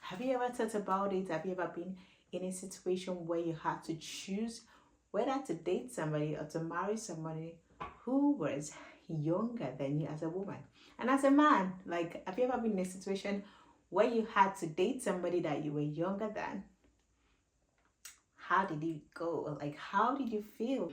Have you ever thought about it? Have you ever been in a situation where you had to choose whether to date somebody or to marry somebody who was younger than you as a woman? And as a man, like, have you ever been in a situation where you had to date somebody that you were younger than? How did it go? Like, how did you feel?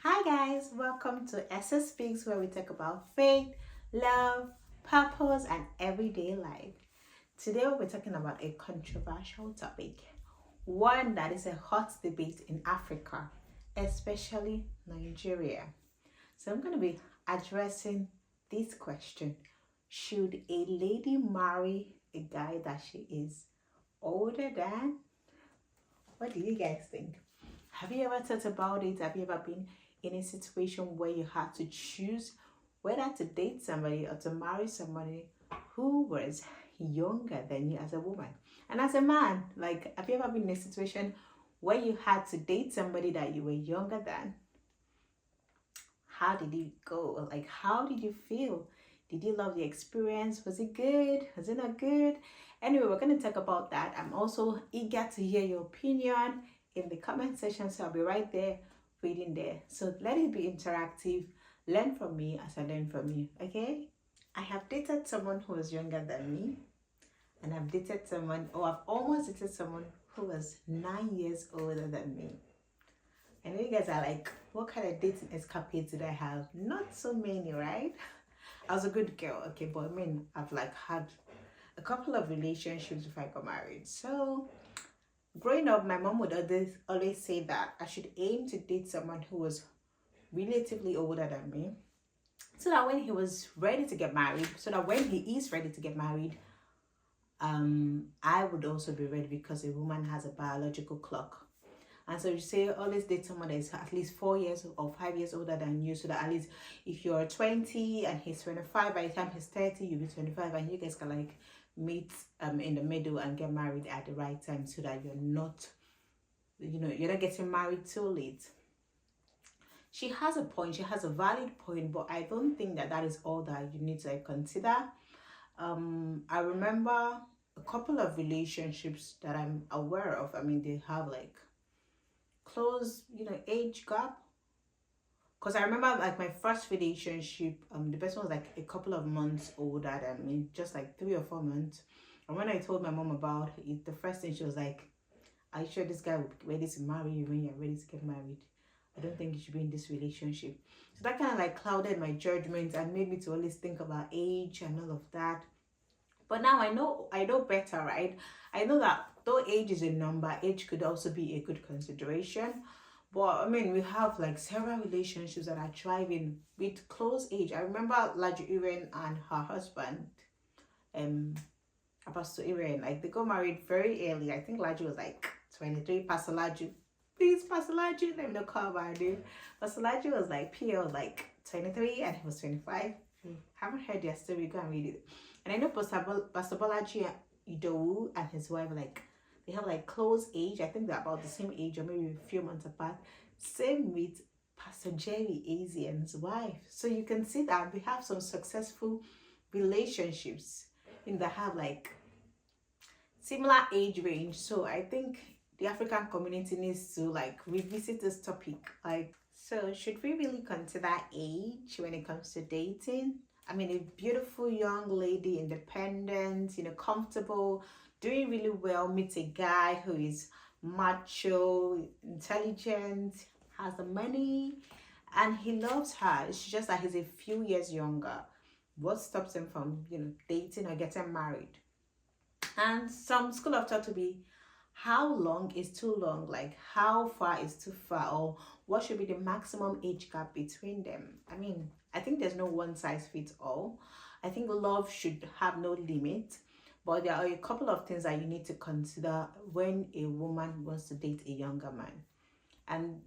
Hi guys, welcome to SS Speaks, where we talk about faith, love, purpose, and everyday life. Today we're talking about a controversial topic, one that is a hot debate in Africa, especially Nigeria. So I'm going to be addressing this question: should a lady marry a guy that she is older than? What do you guys think? Have you ever thought about it? Have you ever been in a situation where you had to choose whether to date somebody or to marry somebody who was younger than you as a woman? And as a man, like, have you ever been in a situation where you had to date somebody that you were younger than? How did it go? Like, how did you feel? Did you love the experience? Was it good? Was it not good? Anyway, we're going to talk about that. I'm also eager to hear your opinion in the comment section, so I'll be right there reading there. So let it be interactive. Learn from me as I learn from you, okay? I have dated someone who was younger than me, and I've dated someone, or I've almost dated someone who was 9 years older than me. I know you guys are like, what kind of dating escapades did I have? Not so many, right? I was a good girl, okay, but I mean, I've like had a couple of relationships before I got married. So growing up, my mom would always say that I should aim to date someone who was relatively older than me, so that when he was ready to get married, so that when he is ready to get married, I would also be ready, because a woman has a biological clock. And so you say always date someone that is at least 4 years or 5 years older than you, so that at least if you're 20 and he's 25, by the time he's 30, you'll be 25, and you guys can like meet in the middle and get married at the right time, so that you're not getting married too late. She has a point, she has a valid point, but I don't think that that is all that you need to consider. I remember a couple of relationships that I'm aware of. I mean, they have like close age gap, because I remember like my first relationship, the person was like a couple of months older than me, just like 3 or 4 months. And when I told my mom about it, the first thing she was like, are you sure this guy will be ready to marry you when you're ready to get married? I don't think you should be in this relationship. So that kind of like clouded my judgment and made me to always think about age and all of that. But now I know better, right? I know that though age is a number, age could also be a good consideration. But I mean, we have like several relationships that are thriving with close age. I remember Laju Iren and her husband, Apostle Iren, like they got married very early. I think Laju was like 23. Pastor Laju, please, Pastor Laju, let me know call my name. Pastor Laju was like, Pierre was like 23 and he was 25. Haven't heard their story, go and read it. And I know Pastor Bolaji Idowu and his wife, like they have like close age. I think they're about the same age, or maybe a few months apart. Same with Pastor Jerry Eze and his wife. So you can see that we have some successful relationships that have like similar age range. So I think the African community needs to like revisit this topic. Like, so should we really consider age when it comes to dating? I mean, a beautiful young lady, independent, comfortable, doing really well, meets a guy who is macho, intelligent, has the money, and he loves her. It's just that he's a few years younger. What stops him from, dating or getting married? And some school of thought to be, how long is too long? Like, how far is too far? Or what should be the maximum age gap between them? I mean, I think there's no one size fits all. I think love should have no limit, but there are a couple of things that you need to consider when a woman wants to date a younger man. And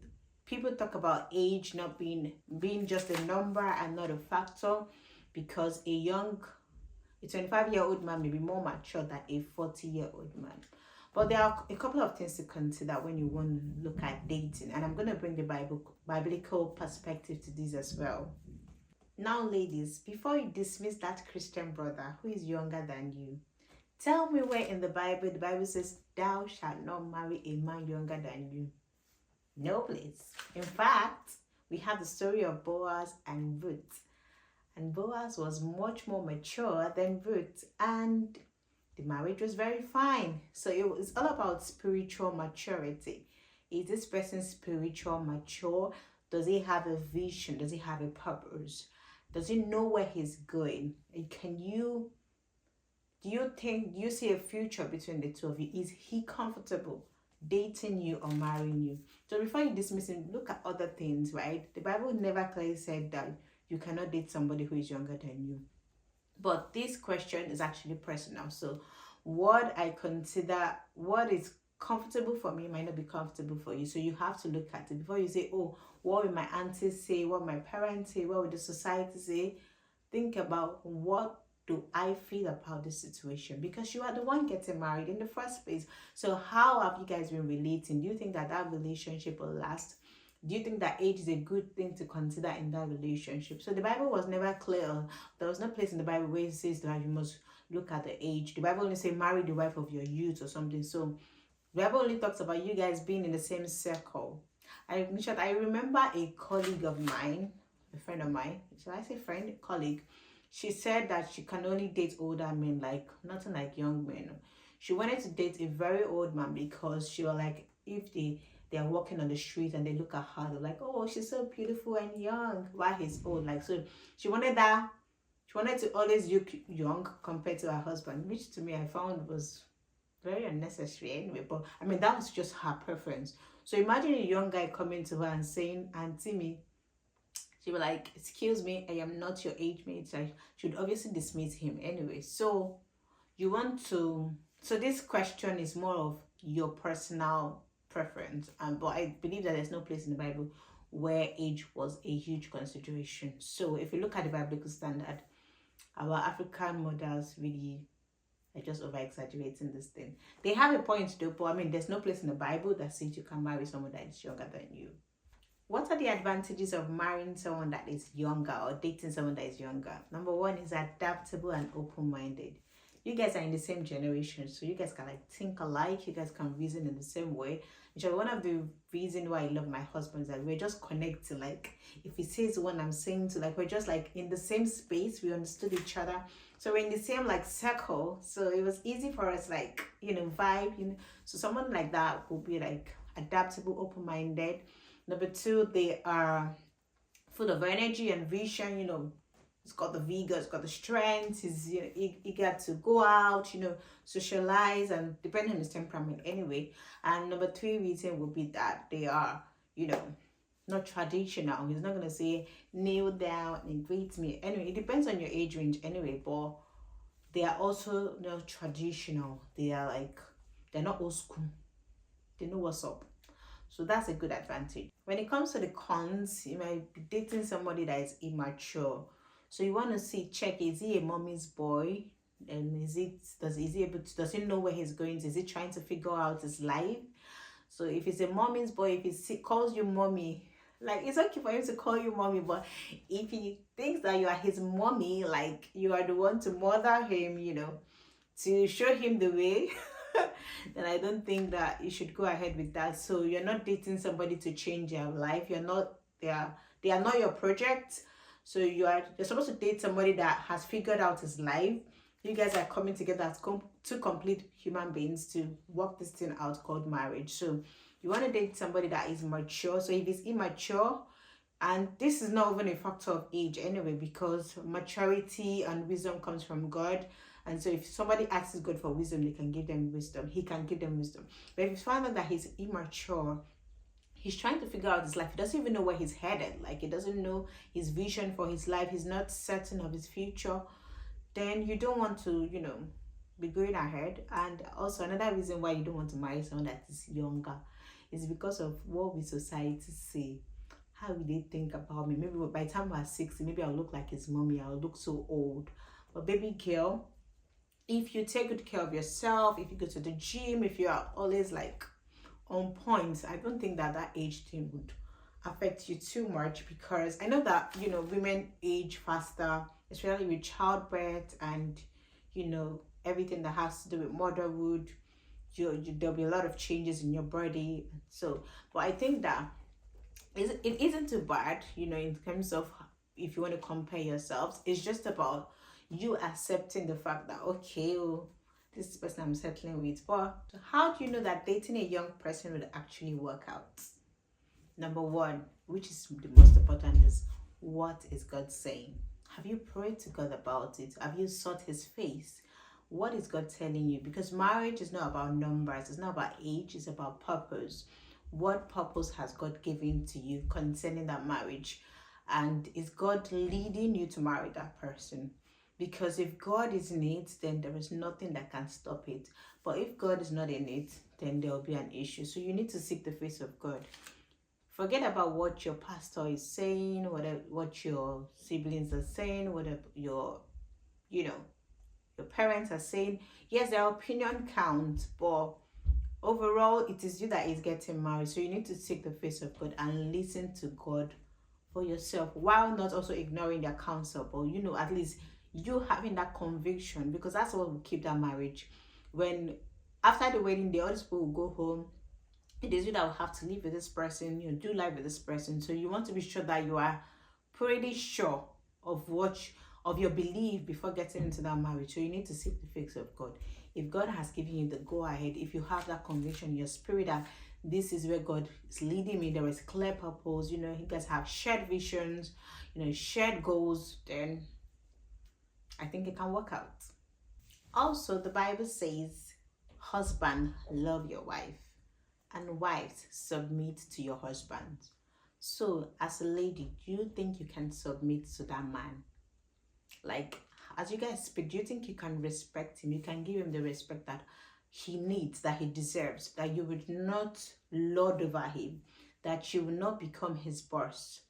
people talk about age not being just a number and not a factor, because a 25-year-old man may be more mature than a 40-year-old man. But there are a couple of things to consider when you want to look at dating, and I'm going to bring the biblical perspective to this as well. Now, ladies, before you dismiss that Christian brother who is younger than you, tell me where in the Bible says, thou shalt not marry a man younger than you. No place. In fact, we have the story of Boaz and Ruth. And Boaz was much more mature than Ruth, and the marriage was very fine. So it's all about spiritual maturity. Is this person spiritual mature? Does he have a vision? Does he have a purpose? Does he know where he's going? And do you see a future between the two of you? Is he comfortable dating you or marrying you? So before you dismiss him, look at other things, right? The Bible never clearly said that you cannot date somebody who is younger than you. But this question is actually personal. So what I consider, what is comfortable for me might not be comfortable for you. So you have to look at it before you say, oh, what will my aunties say? What will my parents say? What will the society say? Think about, what do I feel about this situation? Because you are the one getting married in the first place. So how have you guys been relating? Do you think that relationship will last? Do you think that age is a good thing to consider in that relationship? So the Bible was never clear. There was no place in the Bible where it says that you must look at the age. The Bible only says marry the wife of your youth or something. So the Bible only talks about you guys being in the same circle. I remember a colleague of mine, a friend of mine, should I say friend, colleague, she said that she can only date older men, like nothing like young men. She wanted to date a very old man because she was like, if they are walking on the street and they look at her, they're like, oh, she's so beautiful and young while he's old. Like, so she wanted to always look young compared to her husband, which to me I found was very unnecessary anyway. But I mean, that was just her preference. So imagine a young guy coming to her and saying, Auntie me, she was like, excuse me, I am not your age mate. So I should obviously dismiss him anyway. So so this question is more of your personal preference. But I believe that there's no place in the Bible where age was a huge consideration. So if you look at the biblical standard, our African mothers really are just over-exaggerating this thing. They have a point though, but I mean, there's no place in the Bible that says you can marry someone that is younger than you. What are the advantages of marrying someone that is younger or dating someone that is younger? Number one is adaptable and open-minded. You guys are in the same generation, so you guys can like think alike. You guys can reason in the same way. Which is one of the reasons why I love my husband, is that we're just connected. Like if he says what I'm saying to, like we're just like in the same space. We understood each other, so we're in the same like circle. So it was easy for us, like vibe. So someone like that will be like adaptable, open-minded. Number two, they are full of energy and vision. He's got the vigor, he's got the strength, he's eager to go out, socialize, and depending on his temperament anyway. And number three reason would be that they are, not traditional. He's not going to say, kneel down and greet me. Anyway, it depends on your age range anyway, but they are also not traditional. They're not old school. They know what's up. So that's a good advantage. When it comes to the cons, you might be dating somebody that is immature. So you want to check, is he a mommy's boy? And does he know where he's going? Is he trying to figure out his life? So if he's a mommy's boy, if he calls you mommy, like it's okay for him to call you mommy, but if he thinks that you are his mommy, like you are the one to mother him, to show him the way, then I don't think that you should go ahead with that. So you're not dating somebody to change their life. They are not your project. So you're supposed to date somebody that has figured out his life. You guys are coming together as two complete human beings to work this thing out called marriage. So you want to date somebody that is mature. So if he's immature, and this is not even a factor of age anyway, because maturity and wisdom comes from God. And so if somebody asks God for wisdom, they can give them wisdom. He can give them wisdom. But if you find out that he's immature, he's trying to figure out his life, he doesn't even know where he's headed. Like he doesn't know his vision for his life. He's not certain of his future. Then you don't want to, be going ahead. And also another reason why you don't want to marry someone that is younger is because of what will society say. How will they think about me? Maybe by the time I'm 60, maybe I'll look like his mommy. I'll look so old. But baby girl, if you take good care of yourself, if you go to the gym, if you are always like on point, I don't think that that age thing would affect you too much, because I know that, you know, women age faster, especially with childbirth and, you know, everything that has to do with motherhood. There'll be a lot of changes in your body. So, but I think that it isn't too bad, you know, in terms of if you want to compare yourselves. It's just about you accepting the fact that, okay, oh, this is the person I'm settling with. But how do you know that dating a young person would actually work out? Number one, which is the most important, is what is God saying? Have you prayed to God about it? Have you sought his face? What is God telling you? Because marriage is not about numbers, it's not about age, it's about purpose. What purpose has God given to you concerning that marriage? And is God leading you to marry that person? Because if God is in it, then there is nothing that can stop it. But if God is not in it, then there will be an issue. So you need to seek the face of God. Forget about what your pastor is saying, what your siblings are saying, whatever your, you know, your parents are saying. Yes, their opinion counts, but overall, it is you that is getting married. So you need to seek the face of God and listen to God for yourself, while not also ignoring their counsel. But, you know, at least you having that conviction, because that's what will keep that marriage. When after the wedding day, all these people will go home. It is you that will have to live with this person, you know, do life with this person. So you want to be sure that you are pretty sure of of your belief before getting into that marriage. So you need to seek the face of God. If God has given you the go ahead, if you have that conviction in your spirit that this is where God is leading me, there is clear purpose, you know, you guys have shared visions, you know, shared goals, then I think it can work out. Also, the Bible says, husband, love your wife, and wives, submit to your husband. So, as a lady, do you think you can submit to that man? Like, as you guys speak, do you think you can respect him? You can give him the respect that he needs, that he deserves, that you would not lord over him, that you will not become his boss?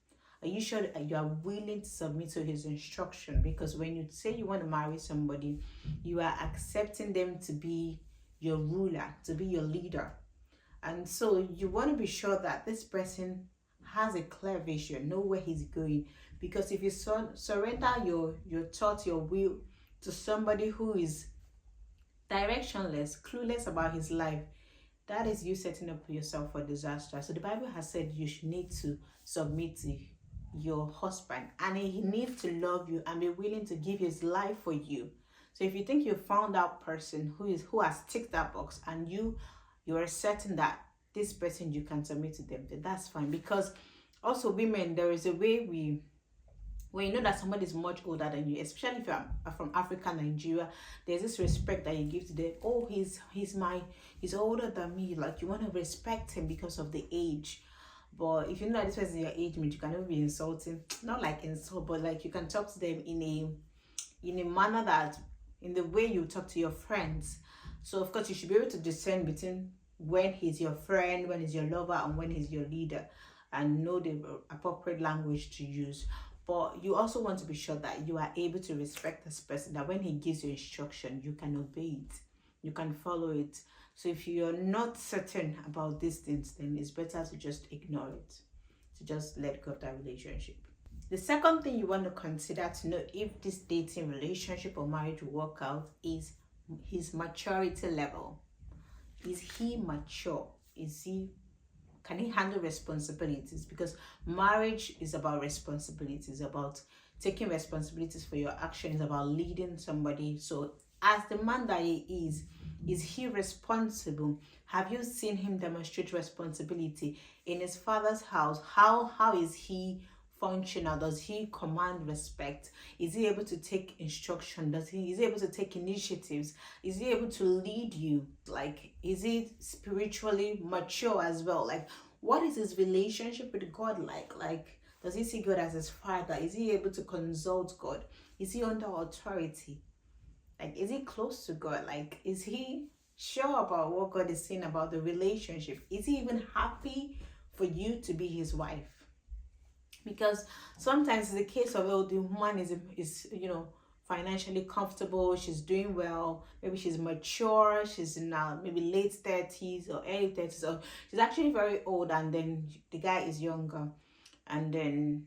Are you sure that you are willing to submit to his instruction? Because when you say you want to marry somebody, you are accepting them to be your ruler, to be your leader. And so you want to be sure that this person has a clear vision, know where he's going. Because if you surrender your thoughts, your will to somebody who is directionless, clueless about his life, that is you setting up yourself for disaster. So the Bible has said you should need to submit to your husband, and he needs to love you and be willing to give his life for you. So if you think you found that person who has ticked that box, and you are certain that this person you can submit to them, then that's fine. Because also women, there is a way when you know that somebody is much older than you, especially if you're from Africa, Nigeria, there's this respect that you give to them. Oh, he's older than me. Like, you want to respect him because of the age. But if you know that this person is your age mate, you can never be insulting. Not like insult, but like you can talk to them in a manner that, in the way you talk to your friends. So of course you should be able to discern between when he's your friend, when he's your lover, and when he's your leader, and know the appropriate language to use. But you also want to be sure that you are able to respect this person, that when he gives you instruction, you can obey it, you can follow it. So if you're not certain about these things, then it's better to just ignore it, to just let go of that relationship. The second thing you want to consider to know if this dating relationship or marriage will work out is his maturity level. Is he mature? Can he handle responsibilities? Because marriage is about responsibilities, about taking responsibilities for your actions, about leading somebody. So as the man that he is he responsible? Have you seen him demonstrate responsibility in his father's house? How is he functional? Does he command respect? Is he able to take instruction? Is he able to take initiatives? Is he able to lead you? Like, is he spiritually mature as well? Like, what is his relationship with God like? Like, does he see God as his father? Is he able to consult God? Is he under authority? Like, is he close to God? Like, is he sure about what God is saying about the relationship? Is he even happy for you to be his wife? Because sometimes it's the case of, oh, the woman is financially comfortable, she's doing well, maybe she's mature, she's in maybe late 30s or early 30s, or she's actually very old, and then the guy is younger, and then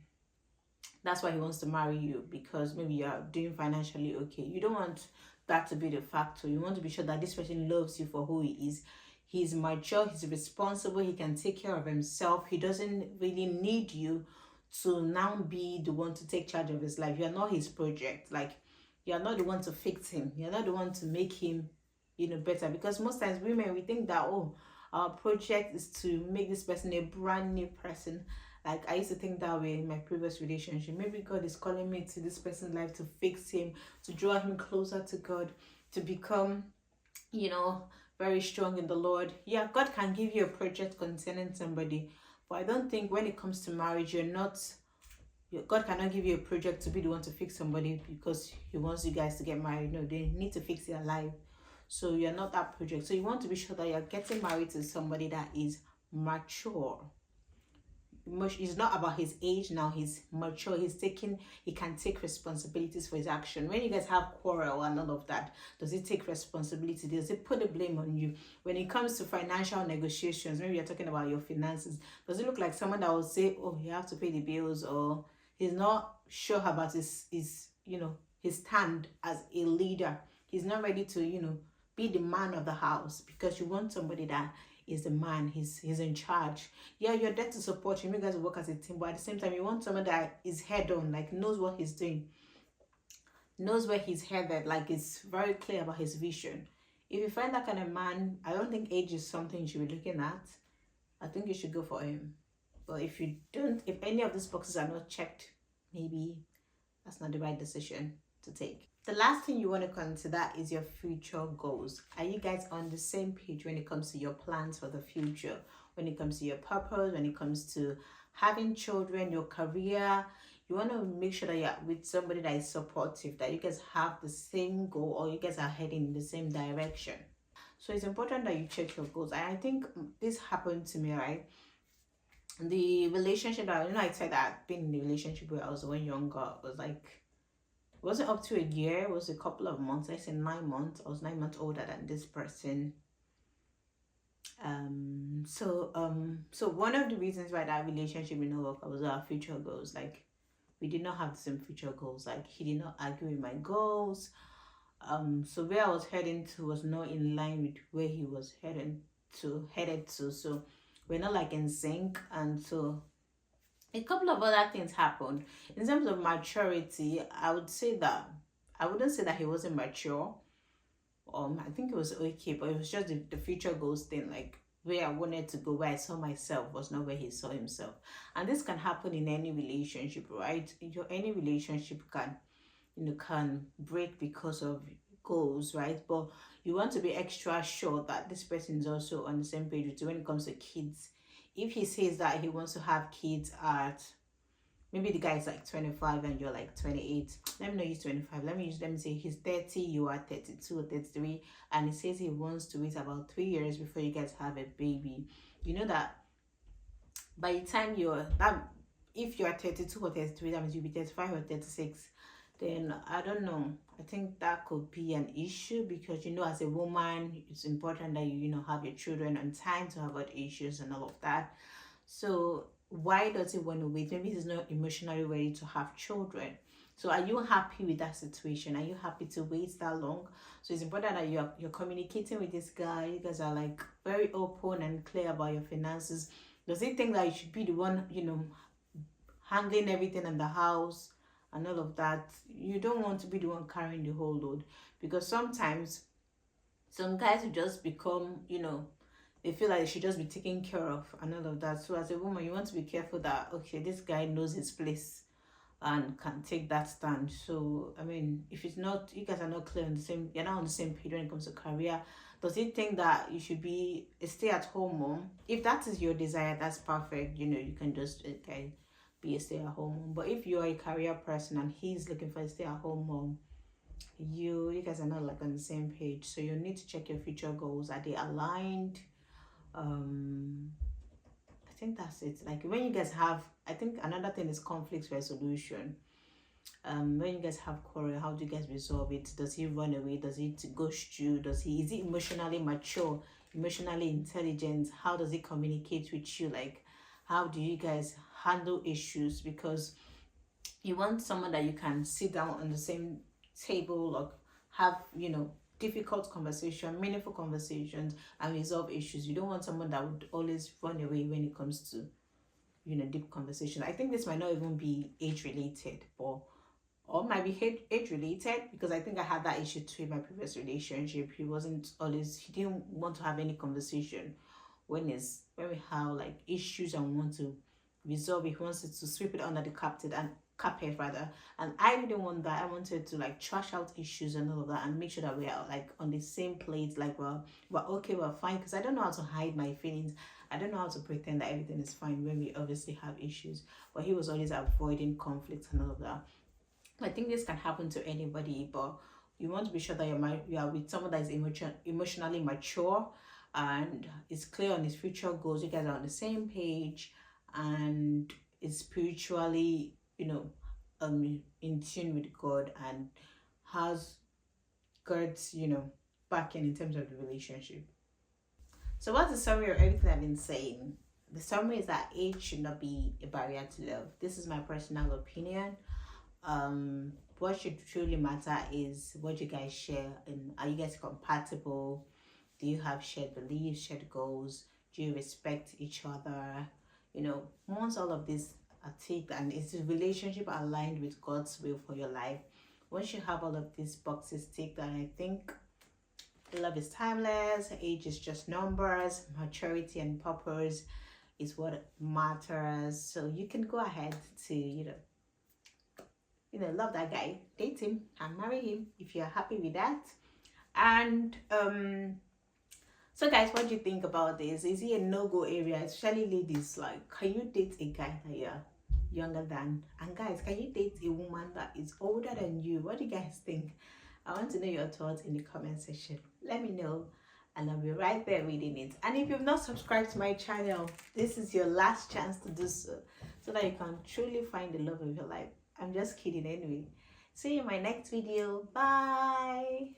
that's why he wants to marry you, because maybe you're doing financially okay. You don't want that to be the factor. You want to be sure that this person loves you for who he is. He's mature, he's responsible, he can take care of himself, he doesn't really need you to now be the one to take charge of his life. You're not his project. Like, you're not the one to fix him, you're not the one to make him better. Because most times women, we think that, oh, our project is to make this person a brand new person. Like, I used to think that way in my previous relationship. Maybe God is calling me to this person's life to fix him, to draw him closer to God, to become, very strong in the Lord. Yeah, God can give you a project concerning somebody, but I don't think when it comes to marriage, God cannot give you a project to be the one to fix somebody because he wants you guys to get married. No, they need to fix their life. So you're not that project. So you want to be sure that you're getting married to somebody that is mature. It's not about his age now. He's mature. He can take responsibilities for his action. When you guys have quarrel and all of that, does he take responsibility? Does he put the blame on you? When it comes to financial negotiations, maybe you're talking about your finances, does it look like someone that will say, oh, you have to pay the bills, or he's not sure about his stand as a leader? He's not ready to be the man of the house, because you want somebody that is the man. He's in charge. Yeah, you're there to support him. You guys work as a team, but at the same time, you want someone that is head on, like knows what he's doing, knows where he's headed, like is very clear about his vision. If you find that kind of man, I don't think age is something you should be looking at. I think you should go for him. But if any of these boxes are not checked, maybe that's not the right decision to take. The last thing you want to consider is your future goals. Are you guys on the same page when it comes to your plans for the future? When it comes to your purpose, when it comes to having children, your career? You want to make sure that you're with somebody that is supportive, that you guys have the same goal, or you guys are heading in the same direction. So it's important that you check your goals. And I think this happened to me, right? The relationship that, I said that I've been in a relationship where I was when younger, was like, it wasn't up to a year, it was a couple of months. I said 9 months. I was 9 months older than this person. So one of the reasons why that relationship didn't work was our future goals. Like, we did not have the same future goals. Like, he did not agree with my goals. So where I was heading to was not in line with where he was headed to. So we're not like in sync, and so a couple of other things happened. In terms of maturity, I wouldn't say that he wasn't mature. I think it was okay, but it was just the future goals thing, like where I wanted to go, where I saw myself was not where he saw himself. And this can happen in any relationship, right? Any relationship can break because of goals, right? But you want to be extra sure that this person is also on the same page with you when it comes to kids. If he says that he wants to have kids at, maybe the guy is like 25 and you're like 28. Let me know he's 25. Let me say he's 30, you are 32 or 33, and he says he wants to wait about 3 years before you guys have a baby. You know that by the time if you're 32 or 33, that means you'll be 35 or 36. Then I don't know. I think that could be an issue, because as a woman, it's important that you have your children on time to avoid issues and all of that. So why does he want to wait? Maybe he's not emotionally ready to have children. So are you happy with that situation? Are you happy to wait that long? So it's important that you're communicating with this guy. You guys are like very open and clear about your finances. Does he think that you should be the one, handling everything in the house and all of that? You don't want to be the one carrying the whole load, because sometimes some guys will just become, they feel like they should just be taken care of and all of that. So as a woman, you want to be careful that, okay, this guy knows his place and can take that stand. So I mean, if it's not, you guys are not clear on you're not on the same page when it comes to career. Does he think that you should be a stay-at-home mom? If that is your desire, that's perfect. You can just be a stay-at-home mom. But if you're a career person and he's looking for a stay-at-home mom, you guys are not like on the same page. So you need to check your future goals. Are they aligned? I think that's it. Like when you guys have, I think another thing is conflict resolution. When you guys have quarrel, how do you guys resolve it? Does he run away? Does he ghost you? Is he emotionally mature, emotionally intelligent? How does he communicate with you? Like, how do you guys handle issues? Because you want someone that you can sit down on the same table or have, you know, difficult conversation, meaningful conversations, and resolve issues. You don't want someone that would always run away when it comes to, you know, deep conversation. I think this might not even be age related, or might be age related, because I think I had that issue too in my previous relationship. He didn't want to have any conversation when we have like issues and we want to resolve it. He wants it to sweep it under the carpet rather, and I didn't want that. I wanted to like trash out issues and all of that and make sure that we are like on the same plate, like we're okay, we're fine, because I don't know how to hide my feelings. I don't know how to pretend that everything is fine when we obviously have issues. But he was always avoiding conflict and all of that. I think this can happen to anybody, but you want to be sure that you are with someone that is emotionally mature and is clear on his future goals. You guys are on the same page and is spiritually, you know, in tune with God and has God's, you know, backing in terms of the relationship. So what's the summary of everything I've been saying? The summary is that age should not be a barrier to love. This is my personal opinion. What should truly matter is what you guys share, and are you guys compatible? Do you have shared beliefs, shared goals? Do you respect each other? You know, once all of this are ticked and is the relationship aligned with God's will for your life, once you have all of these boxes ticked, then I think love is timeless, age is just numbers, maturity and purpose is what matters. So you can go ahead to, you know, love that guy, date him and marry him if you're happy with that. And so guys, what do you think about this? Is he a no-go area, especially ladies? Like, can you date a guy that you're younger than? And guys, can you date a woman that is older than you? What do you guys think? I want to know your thoughts in the comment section. Let me know and I'll be right there reading it. And if you've not subscribed to my channel, this is your last chance to do so that you can truly find the love of your life. I'm just kidding anyway. See you in my next video. Bye.